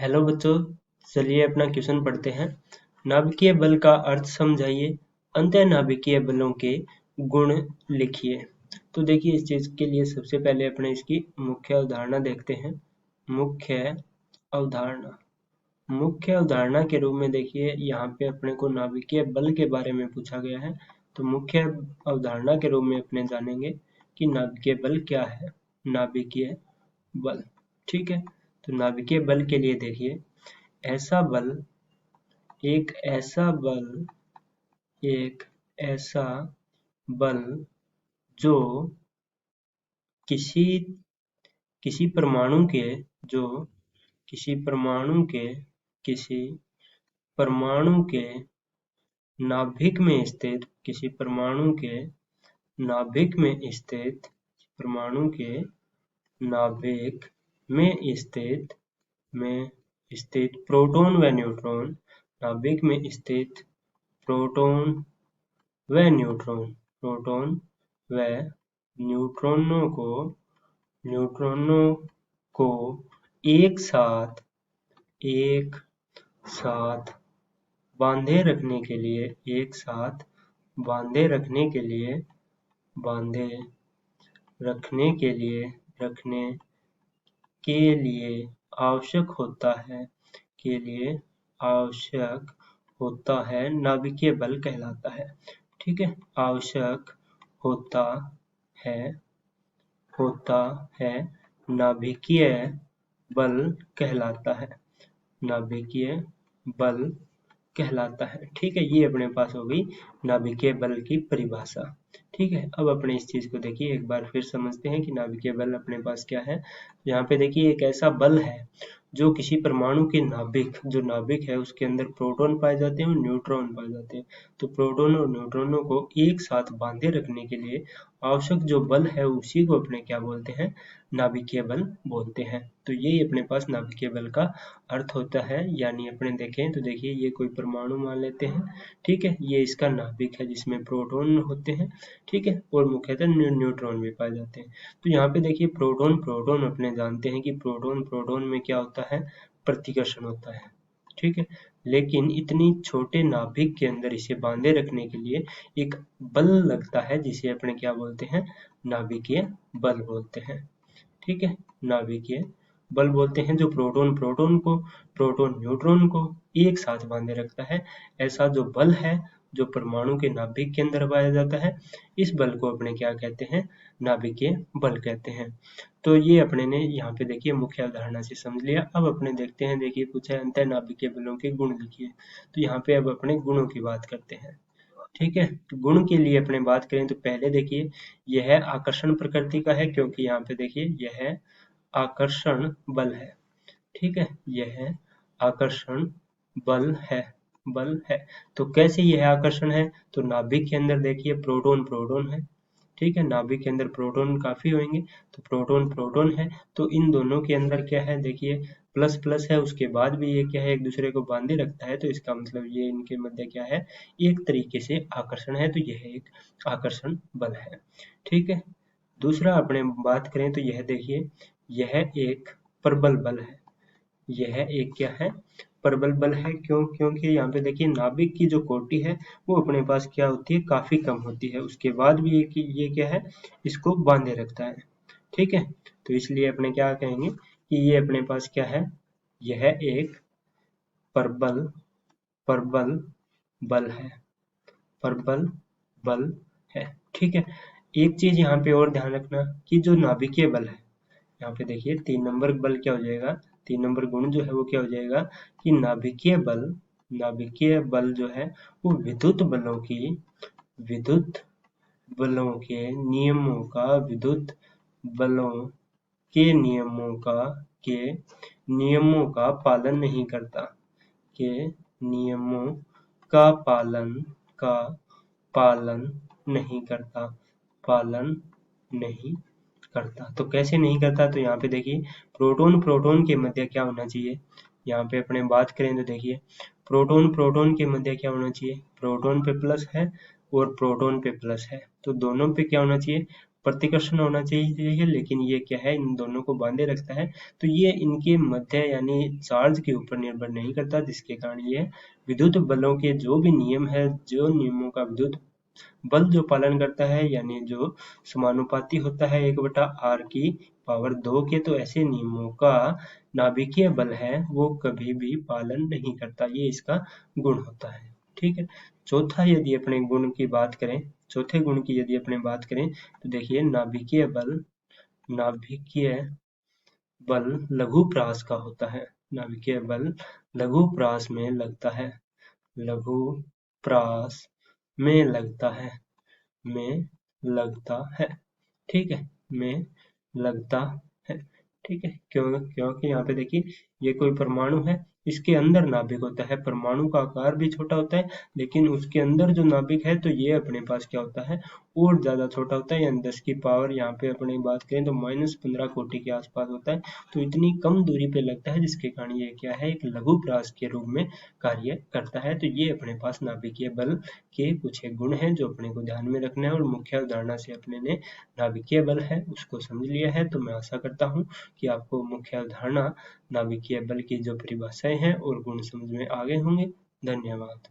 Hello बच्चों, चलिए अपना क्वेश्चन पढ़ते हैं। नाभिकीय बल का अर्थ समझाइए। अंतःनाभिकीय बलों के गुण लिखिए। तो देखिए, इस चीज के लिए सबसे पहले अपने इसकी मुख्य अवधारणा देखते हैं। मुख्य अवधारणा मुख्य अवधारणा के रूप में देखिए, यहाँ पे अपने को नाभिकीय बल के बारे में पूछा गया है। तो मुख्य अवधारणा के रूप में अपने जानेंगे कि नाभिकीय बल क्या है। नाभिकीय बल, ठीक है। तो नाभिकीय बल के लिए देखिए, ऐसा बल एक ऐसा बल एक ऐसा बल जो किसी किसी परमाणु के जो किसी परमाणु के किसी परमाणु के नाभिक में स्थित किसी परमाणु के नाभिक में स्थित परमाणु के नाभिक में स्थित प्रोटॉन व न्यूट्रॉन नाभिक में स्थित प्रोटॉन व न्यूट्रॉनों को एक साथ बांधे रखने के लिए आवश्यक होता है नाभिकीय बल कहलाता है। ठीक है, आवश्यक होता है नाभिकीय बल कहलाता है। ठीक है, ये अपने पास हो गई नाभिकीय बल की परिभाषा। ठीक है, अब अपने इस चीज को देखिए, एक बार फिर समझते हैं कि नाभिकीय बल अपने पास क्या है। यहाँ पे देखिए, एक ऐसा बल है जो किसी परमाणु के नाभिक है उसके अंदर प्रोटॉन पाए जाते हैं और न्यूट्रॉन पाए जाते हैं। तो प्रोटॉन और न्यूट्रॉनों को एक साथ बांधे रखने के लिए आवश्यक जो बल है उसी को अपने क्या बोलते हैं, नाभिकीय बल बोलते हैं। तो यही अपने पास नाभिकीय बल का अर्थ होता है। यानी अपने देखें तो देखिए, ये कोई परमाणु मान लेते हैं। ठीक है, ये इसका नाभिक है जिसमें प्रोटॉन होते हैं। ठीक है, और मुख्यतः न्यूट्रॉन भी पाए जाते हैं। तो यहाँ पे देखिए, प्रोटॉन अपने जानते हैं कि प्रोटॉन में क्या होता है, प्रतिकर्षण होता है। ठीक है, लेकिन इतनी छोटे नाभिक के अंदर इसे बांधे रखने के लिए एक बल लगता है जिसे अपने क्या बोलते हैं, नाभिकीय बल बोलते हैं। ठीक है, नाभिकीय बल बोलते हैं जो प्रोटॉन न्यूट्रॉन को एक साथ बांधे रखता है। ऐसा जो बल है जो परमाणु के नाभिक के अंदर पाया जाता है, इस बल को अपने क्या कहते हैं, नाभिकीय बल कहते हैं। तो ये अपने ने यहाँ पे देखिए मुख्य अवधारणा से समझ लिया। अब अपने देखते हैं, देखिए पूछा है अंतःनाभिकीय बलों के गुण लिखिए। तो यहाँ पे अब अपने गुणों की बात करते हैं। ठीक है, गुण के लिए अपने बात करें तो पहले देखिए, यह आकर्षण प्रकृति का है, क्योंकि यहाँ पे देखिए यह आकर्षण बल है। ठीक है, यह आकर्षण बल है। तो कैसे यह आकर्षण है, तो नाभिक के अंदर देखिए प्रोटॉन है। ठीक है, नाभिक के अंदर प्रोटॉन काफी होंगे, तो प्रोटॉन है। तो इन दोनों के अंदर क्या है, देखिए प्लस है, उसके बाद भी ये क्या है, एक दूसरे को बांधे रखता है। तो इसका मतलब ये इनके मध्य क्या है, एक तरीके से आकर्षण है। तो यह एक आकर्षण बल है। ठीक है, दूसरा अपने बात करें तो यह देखिए, यह एक प्रबल बल है। यह एक क्या है, प्रबल बल है। क्योंकि यहाँ पे देखिए, नाभिक की जो कोटि है वो अपने पास क्या होती है, काफी कम होती है। उसके बाद भी ये क्या है, इसको बांधे रखता है। ठीक है, तो इसलिए अपने क्या कहेंगे कि ये अपने पास क्या है, यह एक प्रबल बल है। प्रबल बल है। ठीक है, एक चीज यहाँ पे और ध्यान रखना कि जो नाभिकीय बल है, यहाँ पे देखिए 3 नंबर बल क्या हो जाएगा, 3 नंबर गुण जो है वो क्या हो जाएगा कि नाभिकीय बल जो है वो विद्युत बलों के नियमों का पालन नहीं करता। के नियमों का पालन नहीं करता। तो कैसे नहीं करता, तो यहाँ पे देखिए प्रोटॉन के मध्य क्या होना चाहिए, यहाँ पे अपने बात करें तो देखिए प्रोटॉन के मध्य क्या होना चाहिए, प्रोटॉन पे प्लस है और प्रोटॉन पे प्लस है, तो दोनों पे क्या होना चाहिए, प्रतिकर्षण होना चाहिए, लेकिन ये क्या है, इन दोनों को बांधे रखता है। तो ये इनके मध्य यानी चार्ज के ऊपर निर्भर नहीं करता, जिसके कारण ये विद्युत बलों के जो भी नियम है, जो नियमों का विद्युत बल जो पालन करता है, यानी जो समानुपाती होता है 1/r की पावर 2 के, तो ऐसे नियमों का नाभिकीय बल है वो कभी भी पालन नहीं करता। ये इसका गुण होता है। ठीक है। चौथा यदि अपने गुण की बात करें, चौथे गुण की यदि अपने बात करें, तो देखिए नाभिकीय बल लघुप्रास का होता है। नाभिकीय बल लघुप्रास में लगता है। लघुप्रास में लगता है। में लगता है। ठीक है। में लगता है। ठीक है। क्योंकि यहाँ पे देखिए ये कोई परमाणु है, इसके अंदर नाभिक होता है। परमाणु का आकार भी छोटा होता है, लेकिन उसके अंदर जो नाभिक है तो ये अपने पास क्या होता है, और ज्यादा छोटा होता है, यानी 10 की पावर यहाँ पे अपनी बात करें तो -15 कोटि के आसपास होता है। तो इतनी कम दूरी पे लगता है, जिसके कारण ये क्या है, एक लघु प्रास के रूप में कार्य करता है। तो ये अपने पास नाभिकीय बल के कुछ एक गुण हैं जो अपने को ध्यान में रखना है, और मुख्य अवधारणा से अपने ने नाभिकीय बल है उसको समझ लिया है। तो मैं आशा करता हूँ कि आपको मुख्य अवधारणा, नाभिकीय बल की जो परिभाषाएं हैं और गुण समझ में आ गए होंगे। धन्यवाद।